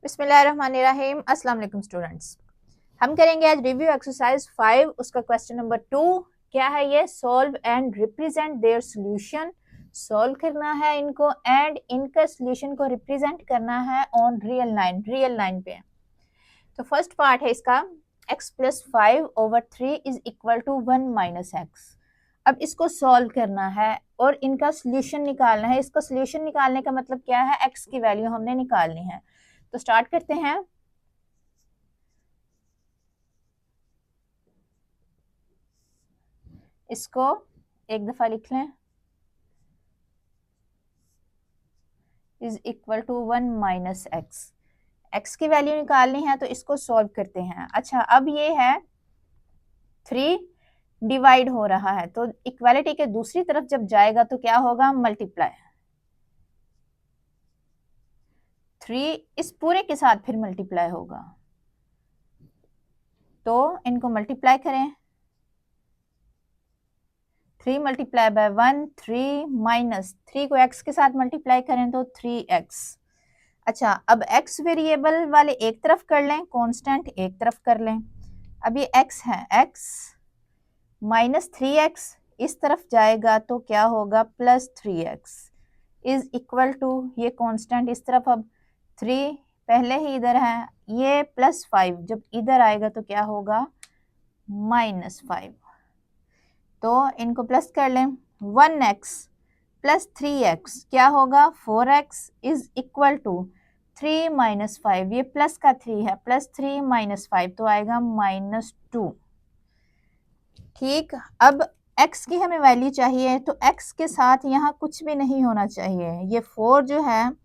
बिस्मिल्लाहिर्रहमानिर्रहीम। अस्सलाम वालेकुम स्टूडेंट्स। हम करेंगे आज रिव्यू एक्सरसाइज 5, उसका क्वेश्चन नंबर 2। क्या है ये? Solve and represent their solution. Solve करना है इनको एंड इनका सॉल्यूशन को रिप्रेजेंट करना है ऑन रियल लाइन पे। तो फर्स्ट पार्ट है इसका, x plus 5/3 is equal to 1 minus x. अब इसको सॉल्व करना है और इनका सॉल्यूशन निकालना है। इसका सॉल्यूशन निकालने का मतलब क्या है? x की वैल्यू हमने निकालनी है। तो स्टार्ट करते हैं। इसको एक दफा लिख लें, is equal to 1 minus x. X की वैल्यू निकालनी है तो इसको सॉल्व करते हैं। अच्छा, अब ये है 3 डिवाइड हो रहा है तो इक्वालिटी के दूसरी तरफ जब जाएगा तो क्या होगा? मल्टीप्लाई। 3 इस पूरे के साथ फिर मल्टीप्लाई होगा, तो इनको मल्टीप्लाई करें। 3 मल्टीप्लाई बाय 1 3 माइनस 3 को x के साथ मल्टीप्लाई करें तो 3x। अच्छा, अब x वेरिएबल वाले एक तरफ कर लें, कांस्टेंट एक तरफ कर लें। अब ये x है, x माइनस 3x इस तरफ जाएगा तो क्या होगा? Plus 3x is equal to, ये कांस्टेंट इस तरफ, अब 3 पहले ही इधर है, ये प्लस 5 जब इधर आएगा तो क्या होगा? माइनस 5। तो इनको प्लस कर लें। 1x प्लस 3x क्या होगा? 4x is equal to 3 minus 5, ये प्लस का 3 है, प्लस 3 माइनस 5 तो आएगा -2। ठीक, अब x की हमें वैल्यू चाहिए तो x के साथ यहाँ कुछ भी नहीं होना चाहिए। ये 4 जो है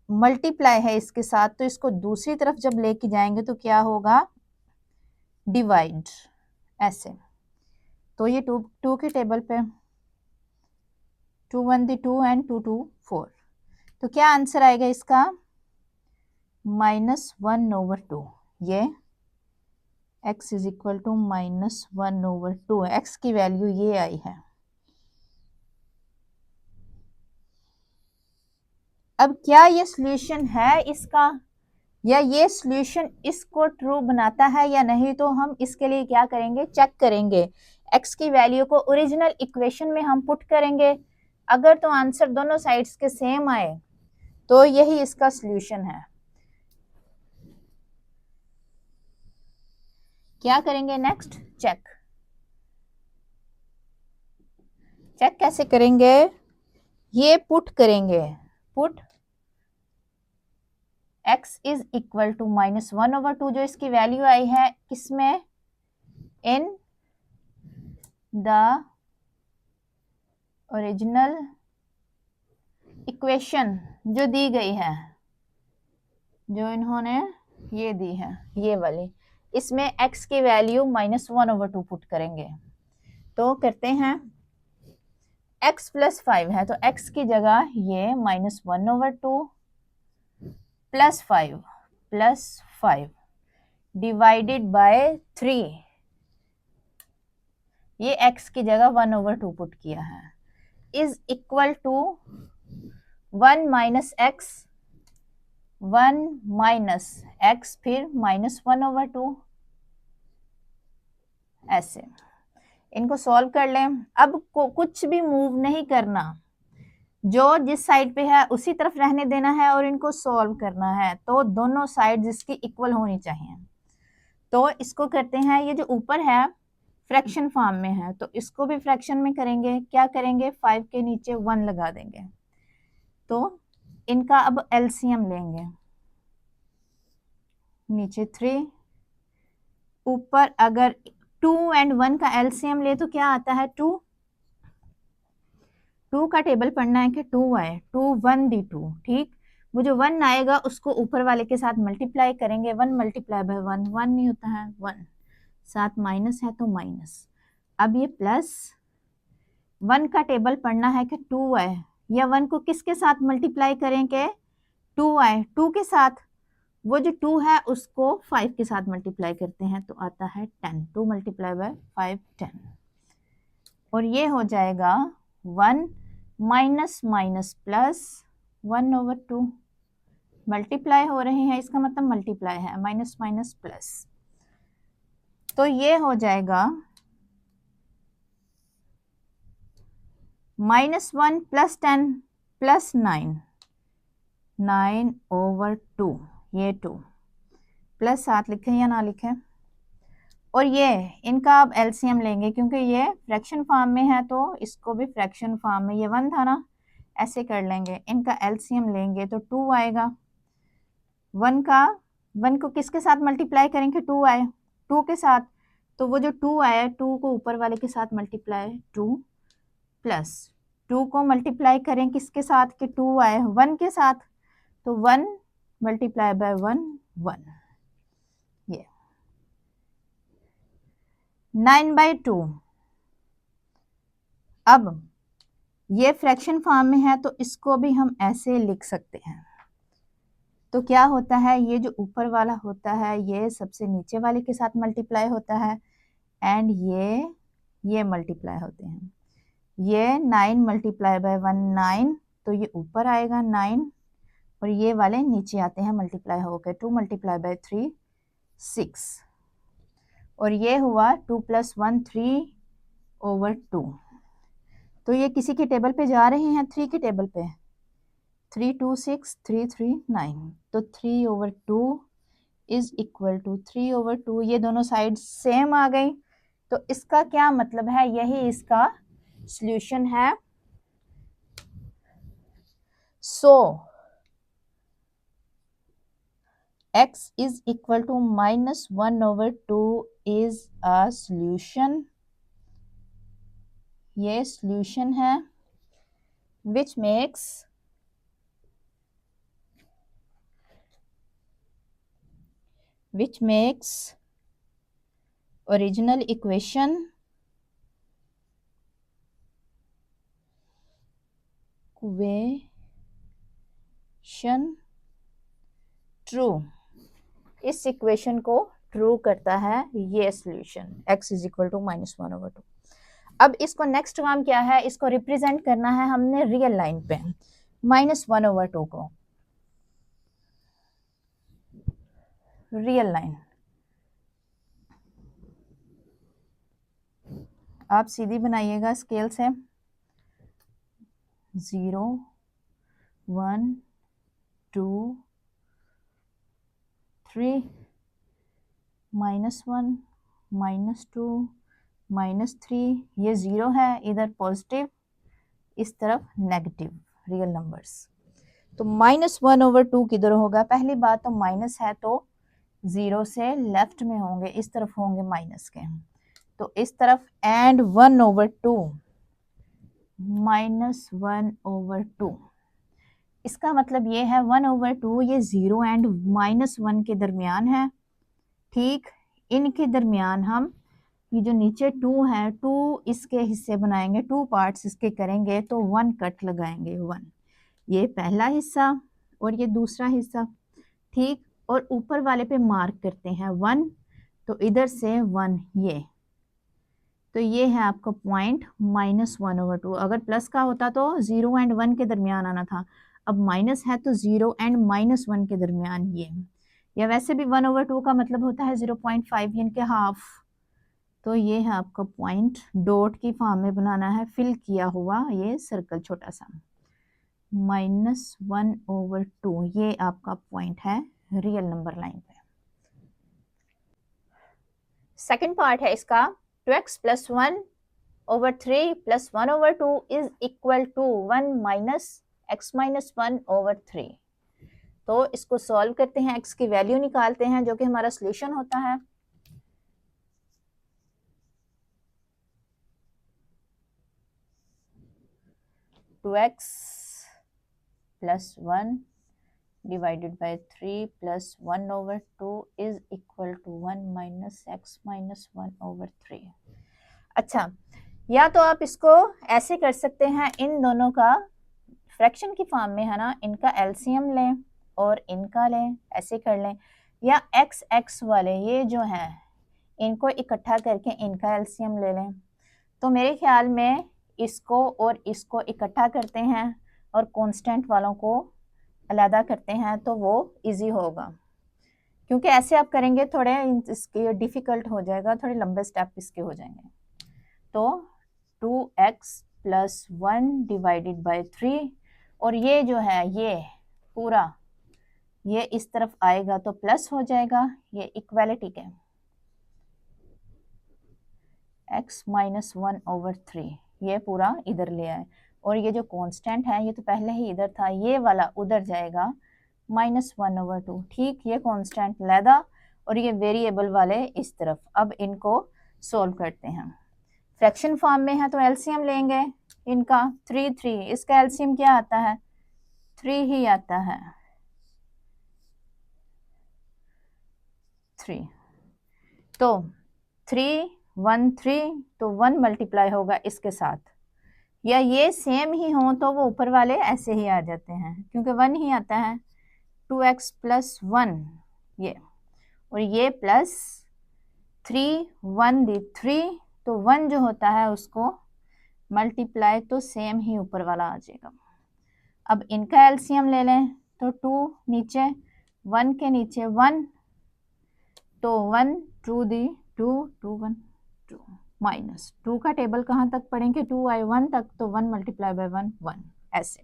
मल्टीप्लाई है इसके साथ, तो इसको दूसरी तरफ जब लेके जाएंगे तो क्या होगा? डिवाइड, ऐसे। तो ये 2 के टेबल पे 2 1 2 एंड 2 2 4, तो क्या आंसर आएगा इसका? -1/2। ये x is equal to -1/2, x की वैल्यू ये आई है। अब क्या ये सॉल्यूशन है इसका, या ये सॉल्यूशन इसको ट्रू बनाता है या नहीं? तो हम इसके लिए क्या करेंगे? चेक करेंगे। x की वैल्यू को ओरिजिनल इक्वेशन में हम पुट करेंगे। अगर तो आंसर दोनों साइड्स के सेम आए तो यही इसका सॉल्यूशन है। क्या करेंगे नेक्स्ट? चेक कैसे करेंगे? ये पुट करेंगे, put x is equal to -1/2, जो इसकी वैल्यू आई है किसमें? इन द ओरिजिनल इक्वेशन जो दी गई है, जो इन्होंने ये दी है, ये वाली, इसमें x की वैल्यू -1/2 पुट करेंगे। तो करते हैं, x प्लस 5 है तो x की जगह ये -1/2 प्लस 5 डिवाइडेड बाय 3, ये x की जगह 1/2 पुट किया है, is equal to 1 minus x, 1 minus x फिर -1/2, ऐसे। इनको सॉल्व कर लें। अब कुछ भी मूव नहीं करना, जो जिस साइड पे है उसी तरफ रहने देना है और इनको सॉल्व करना है। तो दोनों साइड इसकी इक्वल होनी चाहिए। तो इसको करते हैं, ये जो ऊपर है फ्रैक्शन फॉर्म में है तो इसको भी फ्रैक्शन में करेंगे। क्या करेंगे? 5 के नीचे 1 लगा देंगे। तो इनका अब एलसीएम लेंगे। नीचे 3, ऊपर अगर 2 एंड 1 का एलसीएम ले तो क्या आता है? 2 का टेबल पढ़ना है कि 2 आए, 2 1 दी 2। ठीक, वो जो 1 आएगा उसको ऊपर वाले के साथ मल्टीप्लाई करेंगे। 1 मल्टीप्लाई बाय 1 1 नहीं होता है, 1 साथ माइनस है तो माइनस। अब ये प्लस 1 का टेबल पढ़ना है कि 2 आए, या 1 को किसके साथ मल्टीप्लाई करें कि 2 आए? 2 के साथ, वो जो 2 है उसको 5 के साथ मल्टीप्लाई करते हैं तो आता है 10। 2 मल्टीप्लाई बाय 5 10, और ये हो जाएगा 1 माइनस माइनस प्लस 1/2। मल्टीप्लाई हो रहे हैं, इसका मतलब मल्टीप्लाई है, माइनस माइनस प्लस, तो ये हो जाएगा -1 + 10 + 9, 9/2, ये 2 प्लस 7 लिखें या ना लिखें। और ये इनका अब एलसीएम लेंगे, क्योंकि ये फ्रैक्शन फॉर्म में है तो इसको भी फ्रैक्शन फॉर्म में, ये 1 था ना, ऐसे कर लेंगे, इनका एलसीएम लेंगे तो 2 आएगा। 1 को किसके साथ मल्टीप्लाई करेंगे, 2 आए, 2 के साथ, तो वो जो 2 आया 2 को ऊपर वाले के साथ मल्टीप्लाई 2 प्लस 2 को मल्टीप्लाई करें किसके साथ कि 2 आए 1 के साथ, तो 1 मल्टीप्लाई बाय 1 1, ये 9/2। अब ये फ्रैक्शन फॉर्म में है तो इसको भी हम ऐसे लिख सकते हैं। तो क्या होता है, ये जो ऊपर वाला होता है ये सबसे नीचे वाले के साथ मल्टीप्लाई होता है, एंड ये मल्टीप्लाई होते हैं। ये 9 मल्टीप्लाई बाय 1 9, तो ये ऊपर आएगा 9, और ये वाले नीचे आते हैं मल्टीप्लाई होकर, 2 मल्टीप्लाई बाय 3 6, और ये हुआ 2 + 1 3/2। तो ये किसी के टेबल पे जा रहे हैं, 3 के टेबल पे, 3 2 6 3 3 9, तो 3/2 इज इक्वल टू 3/2, ये दोनों साइड सेम आ गई। तो इसका क्या मतलब है, यही इसका सॉल्यूशन है। So x is equal to -1/2 is a solution, ये सॉल्यूशन है, which makes original equation true, इस इक्वेशन को ट्रू करता है ये solution, x is equal to -1/2। अब इसको नेक्स्ट काम क्या है, इसको रिप्रेजेंट करना है हमने रियल लाइन पे, -1/2 को रियल लाइन, आप सीधी बनाइएगा स्केल से, 0 1 2 3 -1 -2 -3, ये 0 है, इधर पॉजिटिव, इस तरफ नेगेटिव रियल नंबर्स। तो -1/2 किधर होगा, पहली बात तो माइनस है तो 0 से लेफ्ट में होंगे, इस तरफ होंगे माइनस के, तो इस तरफ, एंड 1/2 -1/2, इसका मतलब ये है 1/2 ये 0 एंड -1 के दरमियान है, ठीक, इनके दरमियान हम ये जो नीचे 2 है, 2 इसके हिस्से बनाएंगे, 2 पार्ट्स इसके करेंगे, तो 1 कट लगाएंगे, 1, ये पहला हिस्सा और ये दूसरा हिस्सा, ठीक, और ऊपर वाले पे मार्क करते हैं 1, तो इधर से 1, ये, तो ये है आपका पॉइंट -1/2। अगर प्लस का होता तो 0 एंड 1 के दरमियान आना था, अब माइनस है तो 0 एंड -1 के दरमियान ये, या वैसे भी 1/2 का मतलब होता है 0.5 यानी कि हाफ, तो ये है आपका पॉइंट, डॉट की फॉर्म में बनाना है, फिल किया हुआ ये सर्कल छोटा सा, -1/2, ये आपका पॉइंट है रियल नंबर लाइन पे। सेकंड पार्ट है इसका, 2x + 1/3 + 1/2 is equal to 1 - x - 1/3। तो इसको सॉल्व करते हैं, x की वैल्यू निकालते हैं जो कि हमारा सॉल्यूशन होता है। Two x + 1 divided by 3 + 1/2 is equal to 1 - x - 1/3। अच्छा, या तो आप इसको ऐसे कर सकते हैं, इन दोनों का फ्रैक्शन की फॉर्म में है ना, इनका एलसीएम लें और इनका लें, ऐसे कर लें, या x वाले ये जो हैं इनको इकट्ठा करके इनका एलसीएम ले लें। तो मेरे ख्याल में इसको और इसको इकट्ठा करते हैं और कांस्टेंट वालों को अलहदा करते हैं तो वो इजी होगा, क्योंकि ऐसे आप करेंगे थोड़े इसके डिफ़िकल्ट हो जाएगा, थोड़े लंबे स्टेप इसके हो जाएंगे। तो 2x प्लस 1 डिवाइडेड बाय 3, और ये जो है ये पूरा ये इस तरफ आएगा तो प्लस हो जाएगा, ये इक्वालिटी के x माइनस 1 ओवर 3, ये पूरा इधर ले आए, और ये जो कांस्टेंट है ये तो पहले ही इधर था, ये वाला उधर जाएगा -1 ओवर 2। ठीक, ये कांस्टेंट लैदा और ये वेरिएबल वाले इस तरफ। अब इनको सोल्व करते हैं। फ्रैक्शन फॉर्म में है तो एलसीएम लेंगे इनका 3, इसका एलसीएम क्या आता है? 3 ही आता है, 3। तो 3 1 3, तो 1 मल्टीप्लाई होगा इसके साथ, या ये सेम ही हो तो वो ऊपर वाले ऐसे ही आ जाते हैं, क्योंकि 1 ही आता है। 2x प्लस 1 ये, और ये प्लस 3 1 दी 3, तो 1 जो होता है उसको मल्टीप्लाई तो सेम ही ऊपर वाला आ जाएगा। अब इनका एलसीएम ले लें तो 2 नीचे 1 के नीचे 1, तो 1 2 दी 2 2 1 2 माइनस 2 का टेबल कहाँ तक पढ़ेंगे? 2 आई 1 तक, तो 1 मल्टीप्लाई बाय 1 1 ऐसे।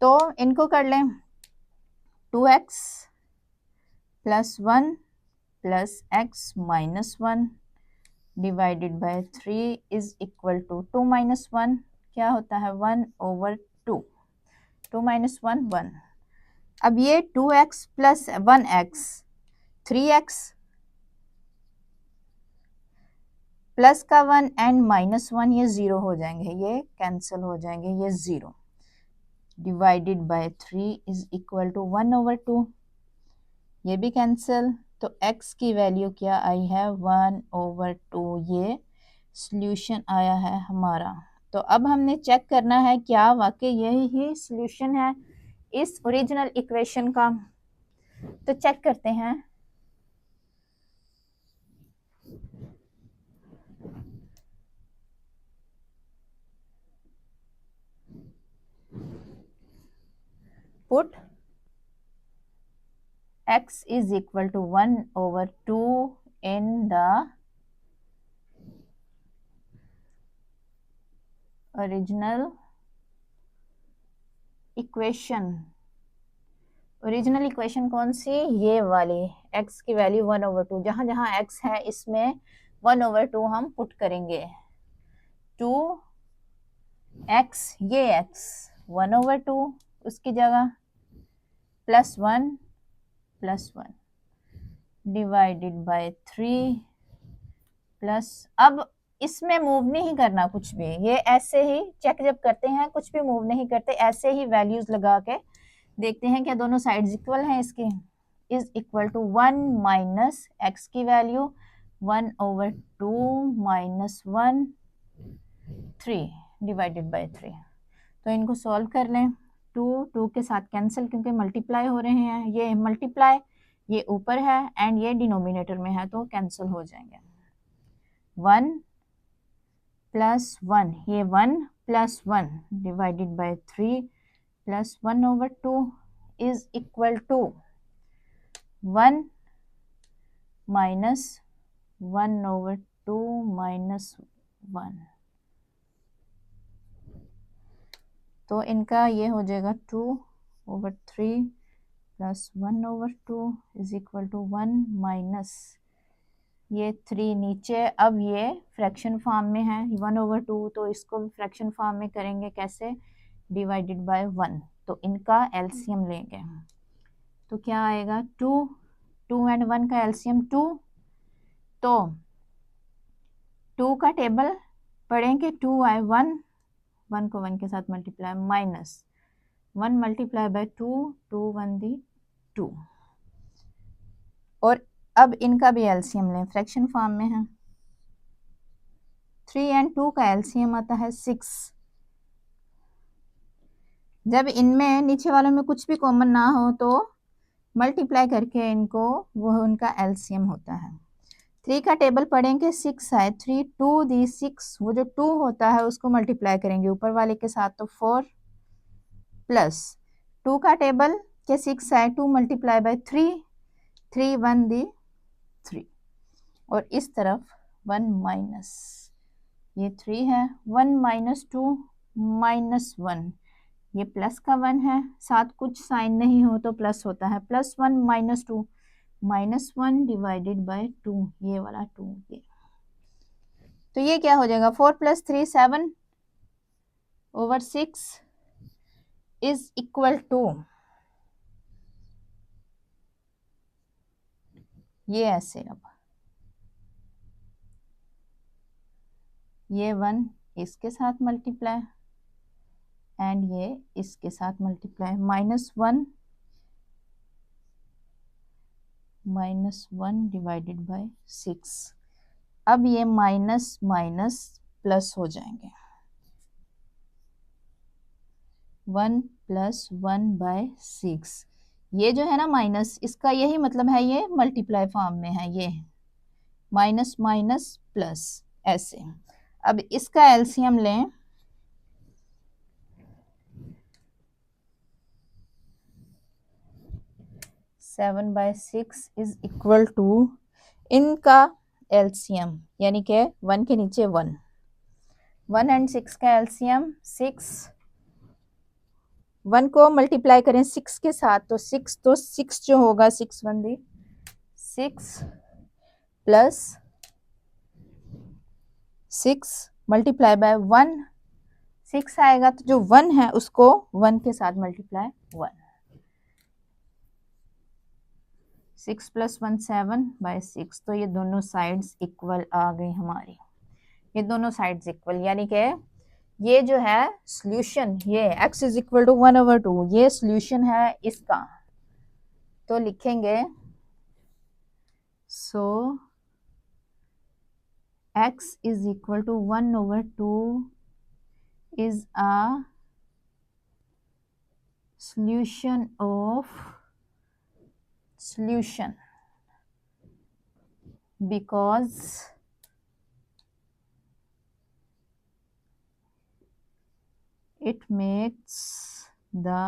तो इनको कर लें 2x plus 1 plus x minus 1 divided by 3 is equal to 2 minus 1 क्या होता है? 1 ओवर 2, 2 माइनस 1 1। अब ये 2x plus 1x 3x plus का 1 एंड माइनस 1 ये 0 हो जाएंगे, ये कैंसिल हो जाएंगे, ये 0 divided by 3 is equal to 1 over 2, ये भी कैंसिल। तो x की वैल्यू क्या आई है? 1 ओवर 2, ये सॉल्यूशन आया है हमारा। तो अब हमने चेक करना है क्या वाकई यही ही सॉल्यूशन है इस ओरिजिनल इक्वेशन का। तो चेक करते हैं। Put x is equal to 1 over 2 in the original equation। Original equation कौन सी? ये वाली, x की वैल्यू 1 ओवर 2, जहाँ जहाँ x है इसमें 1 ओवर 2 हम पुट करेंगे। 2x, ये x 1 ओवर 2 उसकी जगह प्लस 1 डिवाइडेड बाय 3 प्लस, अब इसमें मूव नहीं करना कुछ भी, ये ऐसे ही चेक जब करते हैं कुछ भी मूव नहीं करते, ऐसे ही वैल्यूज लगा के देखते हैं क्या दोनों साइड्स इक्वल हैं इसकी। Is equal to 1 minus X की value 1 over 2 minus 1 3 divided by 3। तो इनको सॉल्व कर लें। 2 2 के साथ कैंसिल क्योंकि मल्टीप्लाई हो रहे हैं, ये मल्टीप्लाई ये ऊपर है एंड ये डिनोमिनेटर में है तो कैंसिल हो जाएंगे। 1 प्लस 1, ये 1 plus 1 divided by 3 plus 1 over 2 is equal to 1 minus 1 over 2 minus 1। तो इनका ये हो जाएगा 2 over 3 plus 1 over 2 is equal to 1 minus ये 3 नीचे। अब ये फ्रैक्शन फॉर्म में है 1 ओवर 2, तो इसको भी फ्रैक्शन फॉर्म में करेंगे कैसे? Divided by 1। तो इनका एलसीएम लेंगे तो क्या आएगा? 2 एंड 1 का एलसीएम 2, तो 2 का टेबल पढ़ेंगे 2 आई 1 को 1 के साथ मल्टीप्लाई माइनस 1 मल्टीप्लाई बाय 2 2 1 दी 2। और अब इनका भी एलसीएम लें, फ्रैक्शन फॉर्म में है। 3 एंड 2 का एलसीएम आता है 6। जब इनमें नीचे वालों में कुछ भी कॉमन ना हो तो मल्टीप्लाई करके इनको वो उनका एलसीएम होता है। 3 का टेबल पढ़ेंगे 6 है, 3 2 दी 6, वो जो 2 होता है उसको मल्टीप्लाई करेंगे ऊपर वाले के साथ तो 4 प्लस 2 का टेबल के 6 है, 2 मल्टीप्लाई बाय 3, 3 1 दी 3, और इस तरफ 1 माइनस, ये 3 है, 1 माइनस 2 माइनस 1, ये प्लस का 1 है, साथ कुछ साइन नहीं हो तो प्लस होता है, plus 1 minus 2 minus 1 divided bye 2, ये वाला 2, ये तो ये क्या हो जाएगा 4 plus 3 7 over 6 is equal to, ये ऐसे, अब ये 1 इसके साथ मल्टीप्लाई एंड ये इसके साथ मल्टीप्लाई, माइनस 1 डिवाइडेड बाय 6, अब ये माइनस माइनस प्लस हो जाएंगे, 1 प्लस 1 बाय 6, ये जो है ना माइनस, इसका यही मतलब है, ये मल्टीप्लाई फॉर्म में है, ये माइनस माइनस प्लस ऐसे। अब इसका एलसीएम लें, 7 बाय 6 इज इक्वल टू, इनका एलसीएम यानी कि 1 के नीचे 1, 1 एंड 6 का एलसीएम 6, 1 को मल्टीप्लाई करें 6 के साथ तो 6 जो होगा 6 1 दी 6 प्लस 6 मल्टीप्लाई बाय 1, 6 आएगा तो जो 1 है उसको 1 के साथ मल्टीप्लाई 1, 6 प्लस 1 7 बाय 6, तो ये दोनों साइड्स इक्वल आ गई हमारी, ये दोनों साइड्स इक्वल, यानी कि ये जो है सॉल्यूशन, ये x इज इक्वल टू 1/2, ये सॉल्यूशन है इसका, तो लिखेंगे so x is equal to 1/2 is a solution of solution because it makes the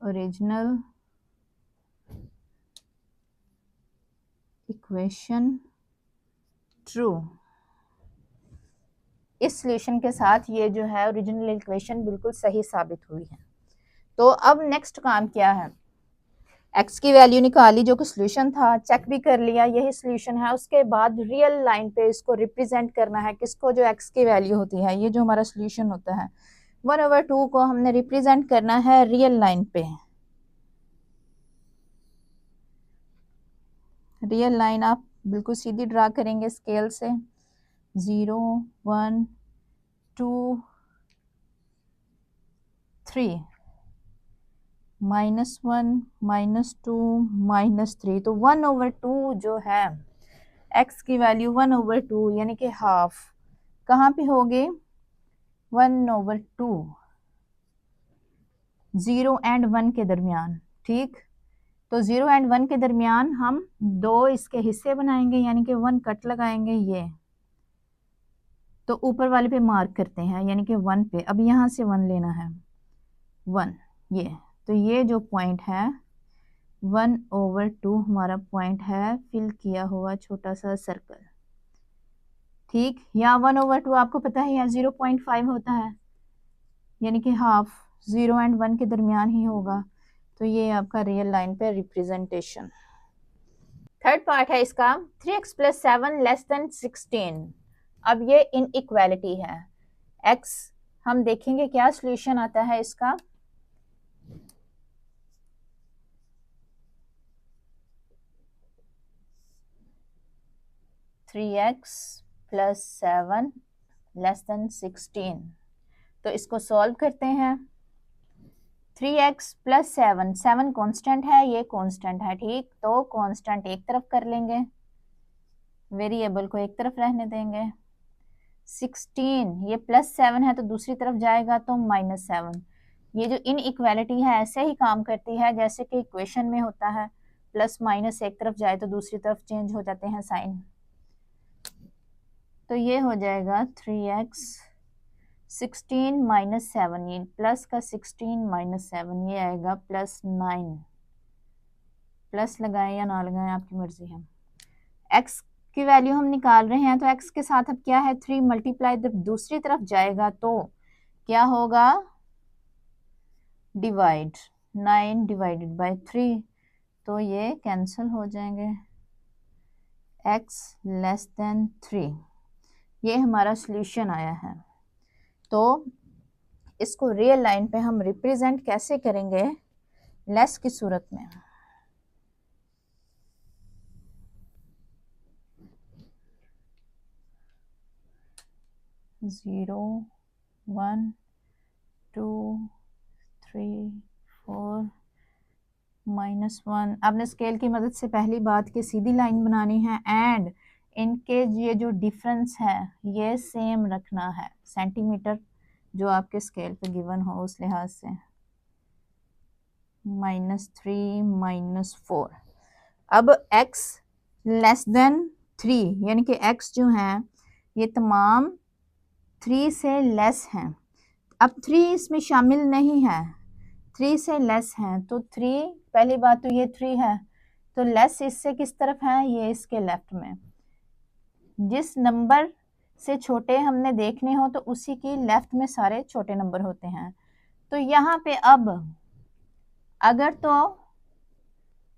original equation true। इस सॉल्यूशन के साथ ये जो है ओरिजिनल इक्वेशन बिल्कुल सही साबित हुई है। तो अब नेक्स्ट काम क्या है, x की वैल्यू निकाली जो कि सॉल्यूशन था, चेक भी कर लिया यही सॉल्यूशन है, उसके बाद रियल लाइन पे इसको रिप्रेजेंट करना है, किसको, जो x की वैल्यू होती है, ये जो हमारा सॉल्यूशन होता है 1/2 को हमने रिप्रेजेंट करना है रियल लाइन पे, रियल लाइन आप बिल्कुल सीधी ड्रा करेंगे स्केल से, 0 1 2 3 -1 -2 -3, तो 1/2 जो है x की वैल्यू 1/2 यानी कि हाफ कहाँ पे होगी 1/2, 0 एंड 1 के दरमियान, ठीक, तो 0 एंड 1 के दरमियान हम 2 इसके हिस्से बनाएंगे यानी कि 1 कट लगाएंगे, ये तो ऊपर वाले पे मार्क करते हैं यानी कि 1 पे, अब यहाँ से 1 लेना है 1, ये तो ये जो पॉइंट है 1/2 हमारा पॉइंट है फिल किया हुआ छोटा सा सर्कल, ठीक, यहाँ 1/2 आपको पता है यहाँ 0.5 होता है यानी कि हाफ 0 एंड 1 के दरमियान ही होगा, तो ये आपका रियल लाइन पे रिप्रेजेंटेशन। थर्ड पार्ट है इसका 3x + 7 < 16, अब ये इनइक्वालिटी है, x हम देखेंगे क्या सॉल्यूशन आता है इसका, (3x + 7 < 16), तो इसको सॉल्व करते हैं, 3x + 7, 7 कांस्टेंट है, ये कांस्टेंट है, ठीक, तो कांस्टेंट एक तरफ कर लेंगे, वेरिएबल को एक तरफ रहने देंगे, 16 ये +7 है तो दूसरी तरफ जाएगा तो -7, ये जो इनइक्वालिटी है ऐसे ही काम करती है जैसे कि इक्वेशन में होता है, प्लस माइनस एक तरफ जाए तो दूसरी तरफ चेंज हो जाते हैं साइन, तो ये हो जाएगा 3x 16 माइनस 7, ये प्लस का 16 माइनस 7 ये आएगा प्लस 9। प्लस लगाएं या ना लगाएं आपकी मर्जी है। x की वैल्यू हम निकाल रहे हैं तो x के साथ अब क्या है 3 मल्टीप्लाई, जब दूसरी तरफ जाएगा तो क्या होगा डिवाइड, 9 डिवाइडेड बाय 3, तो ये कैंसिल हो जाएंगे। x लेस देन 3, ये हमारा सॉल्यूशन आया है। तो इसको रियल लाइन पे हम रिप्रेजेंट कैसे करेंगे लेस की सूरत में। ज़ीरो 1 2 3 4 -1। आपने स्केल की मदद से पहली बात की सीधी लाइन बनानी है एंड इनके ये जो डिफरेंस है ये सेम रखना है, सेंटीमीटर जो आपके स्केल पे गिवन हो उस लिहाज से। -3 -4। अब x लेस देन 3 यानी कि x जो है ये तमाम 3 से लेस हैं। अब 3 इसमें शामिल नहीं है, 3 से लेस हैं तो 3, पहली बात तो ये 3 है तो लेस इससे किस तरफ है, ये इसके लेफ्ट में। जिस नंबर से छोटे हमने देखने हो तो उसी की लेफ्ट में सारे छोटे नंबर होते हैं। तो यहाँ पे अब अगर तो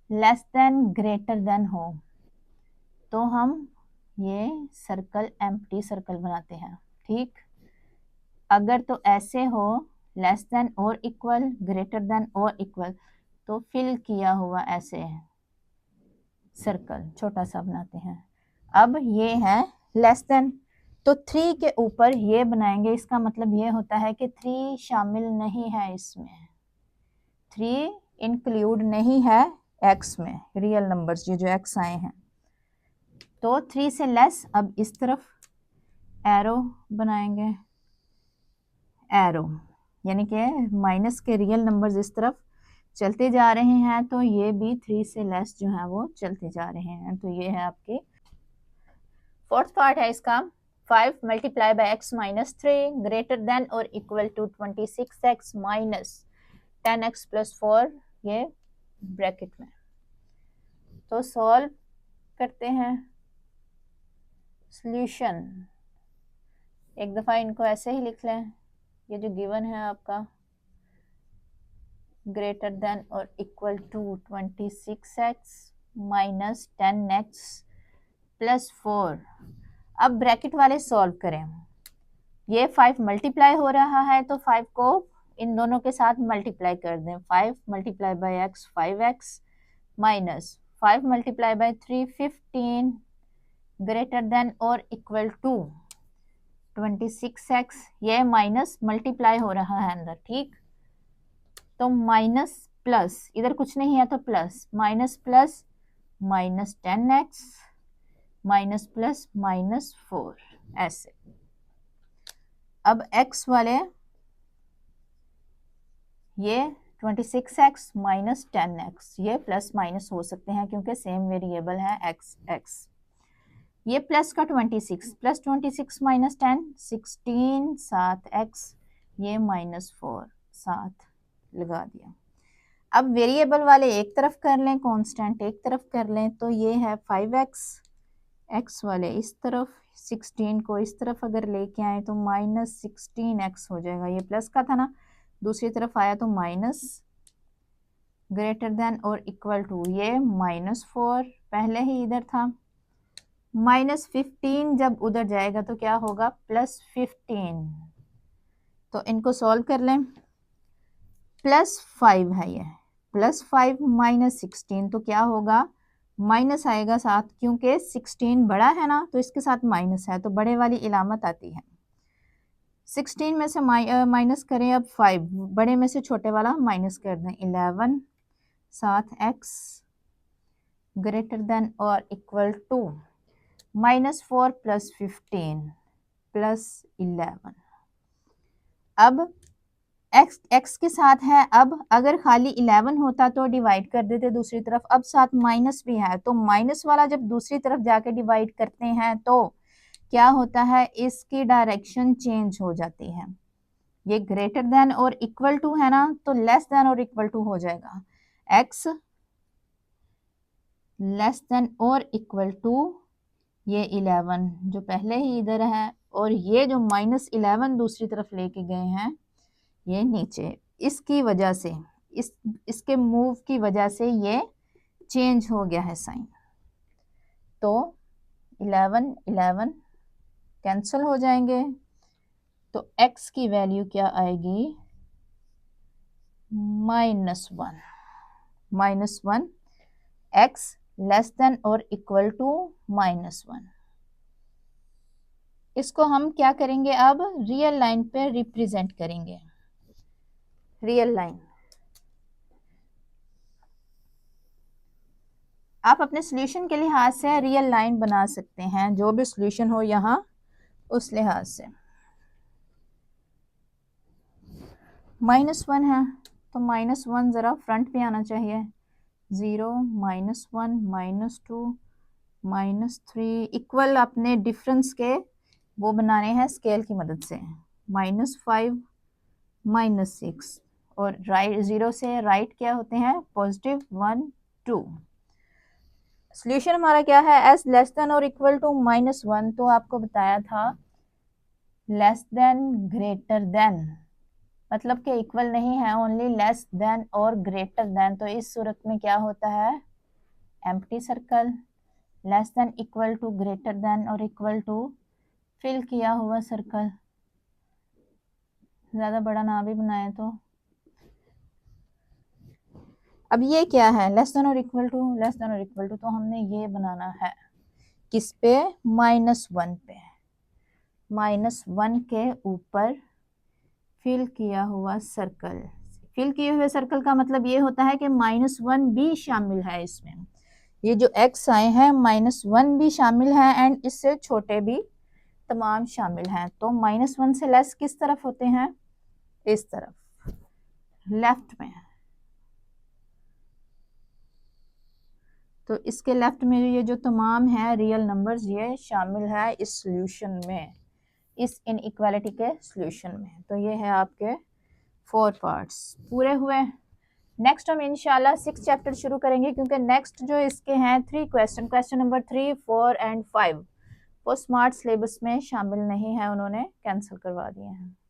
लेस देन ग्रेटर देन हो तो हम ये सर्कल एम्प्टी सर्कल बनाते हैं, ठीक। अगर तो ऐसे हो लेस देन और इक्वल, ग्रेटर देन और इक्वल, तो फिल किया हुआ ऐसे सर्कल छोटा सा बनाते हैं। अब ये है लेस देन, तो 3 के ऊपर ये बनाएंगे, इसका मतलब ये होता है कि 3 शामिल नहीं है इसमें, 3 इंक्लूड नहीं है x में, रियल नंबर्स ये जो x आए हैं। तो 3 से लेस, अब इस तरफ एरो बनाएंगे, एरो यानी कि माइनस के रियल नंबर्स इस तरफ चलते जा रहे हैं तो ये भी 3 से लेस जो है वो चलते जा रहे हैं। तो ये है आपकी फोर्थ पार्ट है इसका। 5 multiply by x minus 3 greater than और equal to 26x minus 10x plus 4, ये ब्रैकेट में। तो सॉल्व करते हैं। सॉल्यूशन एक दफ़ा इनको ऐसे ही लिख लें, ये जो गिवन है आपका ग्रेटर देन और equal to 26x minus 10x plus 4। अब ब्रैकेट वाले सॉल्व करें। ये 5 मल्टीप्लाई हो रहा है तो 5 को इन दोनों के साथ मल्टीप्लाई कर दें। 5 multiply by x 5x minus 5 multiply bye 3 15 greater than और इक्वल टू 26x, ये माइनस मल्टीप्लाई हो रहा है अंदर, ठीक। तो माइनस प्लस, इधर कुछ नहीं है तो plus, minus plus minus 10x minus plus minus 4 ऐसे। अब x वाले ये 26x माइनस 10x, ये प्लस माइनस हो सकते हैं क्योंकि सेम वेरिएबल है x। ये प्लस का 26 प्लस 26 माइनस 10 16 7x, ये माइनस 4 7 लगा दिया। अब वेरिएबल वाले एक तरफ कर लें, कांस्टेंट एक तरफ कर लें, तो ये है 5x, x वाले इस तरफ, 16 को इस तरफ अगर लेके आए तो माइनस 16x हो जाएगा। ये प्लस का था ना, दूसरी तरफ आया तो माइनस, ग्रेटर देन और इक्वल टू, ये माइनस 4 पहले ही इधर था, माइनस 15 जब उधर जाएगा तो क्या होगा प्लस 15। तो इनको सॉल्व कर लें। प्लस 5 है ये, प्लस 5 माइनस 16 तो क्या होगा माइनस आएगा साथ, क्योंकि 16 बड़ा है ना तो इसके साथ माइनस है तो बड़े वाली इलामत आती है। 16 में से माइनस करें, अब 5 बड़े में से छोटे वाला माइनस कर दें, 11 साथ x ग्रेटर देन और इक्वल टू -4 प्लस 15 प्लस 11। अब x के साथ है, अब अगर खाली 11 होता तो डिवाइड कर देते दूसरी तरफ, अब साथ माइनस भी है तो माइनस वाला जब दूसरी तरफ जाके डिवाइड करते हैं तो क्या होता है, इसकी डायरेक्शन चेंज हो जाती है। ये ग्रेटर देन और इक्वल टू है ना, तो लेस देन और इक्वल टू हो जाएगा। x लेस देन और इक्वल टू ये 11 जो पहले ही इधर है, और ये जो -11 दूसरी तरफ लेके गए हैं ये नीचे, इसकी वजह से इसके मूव की वजह से ये चेंज हो गया है साइन। तो 11 11 कैंसिल हो जाएंगे, तो x की वैल्यू क्या आएगी, -1 -1 x लेस देन और इक्वल टू -1। इसको हम क्या करेंगे, अब रियल लाइन पे रिप्रेजेंट करेंगे। रियल लाइन आप अपने सॉल्यूशन के लिहाज से रियल लाइन बना सकते हैं, जो भी सॉल्यूशन हो यहाँ उस लिहाज से। -1 है तो -1 ज़रा फ्रंट पे आना चाहिए, 0 -1 -2 -3 इक्वल अपने डिफरेंस के वो बनाने हैं स्केल की मदद से, -5 -6 और राइट 0 से राइट क्या होते हैं, +1 2। सॉल्यूशन हमारा क्या है, s लेस देन और इक्वल टू -1, तो आपको बताया था लेस देन ग्रेटर देन, मतलब कि इक्वल नहीं है, ओनली लेस देन और ग्रेटर देन। तो इस सूरत में क्या होता है, empty circle, less than equal to greater than और इक्वल टू फिल किया हुआ सर्कल। ज़्यादा बड़ा ना भी बनाए तो। अब ये क्या है, लेस देन और इक्वल टू, लेस देन और इक्वल टू, तो हमने ये बनाना है किस पे, -1 पे, -1 के ऊपर फिल किया हुआ सर्कल। फिल किए हुए सर्कल का मतलब ये होता है कि -1 भी शामिल है इसमें, ये जो x आए हैं -1 भी शामिल है एंड इससे छोटे भी तमाम शामिल हैं। तो -1 से लेस किस तरफ होते हैं, इस तरफ लेफ्ट में। तो इसके लेफ्ट में ये जो तमाम है रियल नंबर्स ये शामिल है इस सॉल्यूशन में, इस इनइक्वालिटी के सॉल्यूशन में। तो ये है आपके 4 पार्ट्स पूरे हुए। नेक्स्ट हम इंशाल्लाह 6 चैप्टर शुरू करेंगे, क्योंकि नेक्स्ट जो इसके हैं 3 क्वेश्चन नंबर 3 4 एंड 5 वो स्मार्ट सिलेबस में शामिल नहीं है, उन्होंने कैंसिल करवा दिए हैं।